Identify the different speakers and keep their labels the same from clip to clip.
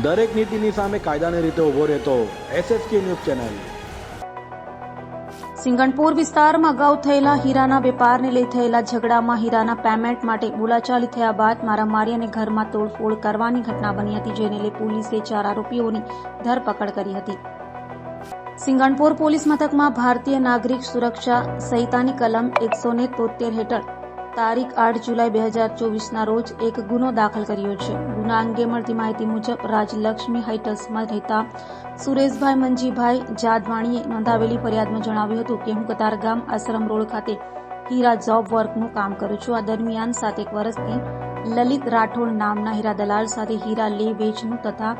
Speaker 1: દરેક નીતિની સામે કાયદાની રીતે ઊભો રહેતો SSK ન્યૂઝ ચેનલ।
Speaker 2: સિંગણપુર વિસ્તારમાં અગાઉ થયેલા હીરાના વેપારને લઈ થયેલા ઝઘડામાં હીરાના પેમેન્ટ માટે બોલાચાલી થયા બાદ મારામારી અને ઘરમાં તોડફોડ કરવાની ઘટના બની હતી, જેને લઈ પોલીસે 4 આરોપીઓની ધરપકડ કરી હતી। સિંગણપુર પોલીસ મથકમાં ભારતીય નાગરિક સુરક્ષા સંહિતાની કલમ 173 હેઠળ તારીખ 8 જુલાઈ 2024ના રોજ એક ગુનો દાખલ કર્યો છે। ગુના અંગે મળતી માહિતી મુજબ રાજલક્ષ્મી હાઇટ્સમાં રહેતા સુરેશભાઈ મંજીભાઈ જાદવાણીએ નોંધાવેલી ફરિયાદમાં જણાવ્યું હતું કે હું કતારગામ આશ્રમ રોડ ખાતે હીરા જોબ વર્કનું કામ કરું છું। આ દરમિયાન 7 વર્ષથી લલિત રાઠોડ નામના હીરા દલાલ સાથે હીરા લે વેચનું તથા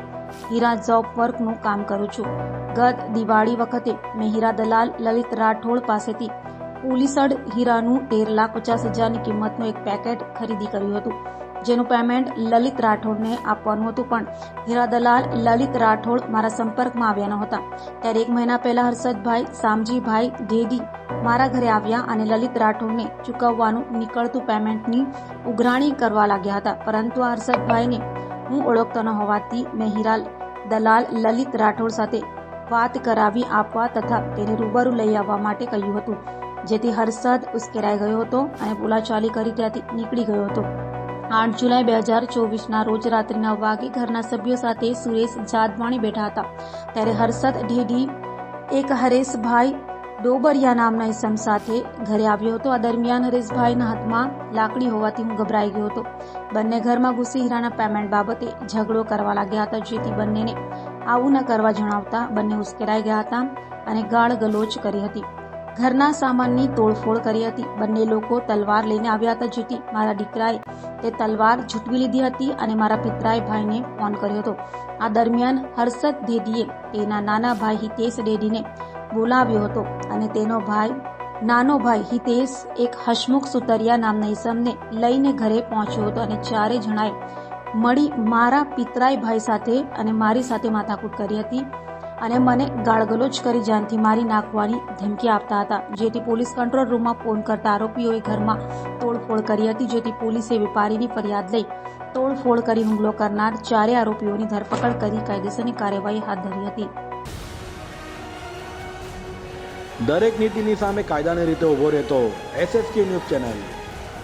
Speaker 2: હીરા જોબ વર્કનું કામ કરું છું। ગત દિવાળી વખતે મેં હીરા દલાલ લલિત રાઠોડ પાસેથી પોલીસડ હીરાનું 13,50,000ની કિંમતનું એક પેકેટ ખરીદી કર્યું હતું, જેનું પેમેન્ટ લલિત રાઠોડને આપવાનું હતું, પણ હીરા દલાલ લલિત રાઠોડ મારા સંપર્કમાં આવ્યા ન હતા। ત્યારે 1 મહિના પહેલા હર્ષદભાઈ શામજીભાઈ ઢેડી મારા ઘરે આવ્યા અને લલિત રાઠોડને ચૂકવવાનું નીકળતું પેમેન્ટની ઉઘરાણી કરવા લાગ્યા હતા, પરંતુ આ હર્ષદભાઈને હું ઓળખતો ન હોવાથી મેં હીરા દલાલ લલિત રાઠોડ સાથે વાત કરાવી આપવા તથા તેને રૂબરૂ લઈ આવવા માટે કહ્યું હતું, જેથી હર્ષદ ઉશ્કેરાઈ ગયો હતો અને બોલાચાલી કરી ત્યાંથી નીકળી ગયો હતો। 8 જુલાઈ 2024ના રોજ રાત્રે 9 વાગે ઘરના સભ્યો સાથે સુરેશ જાદવાણી બેઠા હતા, ત્યારે હર્ષદ ઢેડી એક હરેશભાઈ ડોબરિયા નામના ઇસમ સાથે ઘરે આવ્યો હતો। આ દરમિયાન હરેશભાઈના હાથમાં લાકડી હોવાથી હું ગભરાઈ ગયો હતો। બંને ઘરમાં ઘૂસી હીરાના પેમેન્ટ બાબતે ઝઘડો કરવા લાગ્યા હતા, જેથી બંનેને આવું ન કરવા જણાવતા બંને ઉશ્કેરાઈ ગયા હતા અને ગાળ ગલોચ કરી હતી। ઘરના સામાનની તોડફોડ કરી હતી। બંને લોકો તલવાર લઈને આવ્યા હતા, જેથી મારા દીકરાએ તે તલવાર ઝૂંટવી લીધી હતી અને મારા પિતરાઈ ભાઈને ફોન કર્યો હતો। આ દરમિયાન હર્ષદ ઢેડીએ તેના નાના ભાઈ હિતેશ ઢેડીને બોલાવ્યો હતો અને તેનો નાનો ભાઈ હિતેશ એક હસમુખ સુતરિયા નામના ઇસમને લઈને ઘરે પહોંચ્યો હતો અને 4 જણાએ મળી મારા પિતરાઈ ભાઈ સાથે અને મારી સાથે માથાકૂટ કરી હતી અને મને ગાળગલોચ કરી જાનથી મારી નાખવાની ધમકી આપતા હતા, જેથી પોલીસ કંટ્રોલ રૂમમાં ફોન કરતા આરોપીઓએ ઘરમાં તોડફોડ કરી હતી, જેથી પોલીસે વેપારીની ફરિયાદ લઈ તોડફોડ કરી હુમલો કરનાર 4 આરોપીઓની ધરપકડ કરી કાયદેસરની કાર્યવાહી હાથ ધરી હતી।
Speaker 1: દરેક નીતિની સામે કાયદાની રીતે ઊભો રહેતો SSK ન્યૂઝ ચેનલ।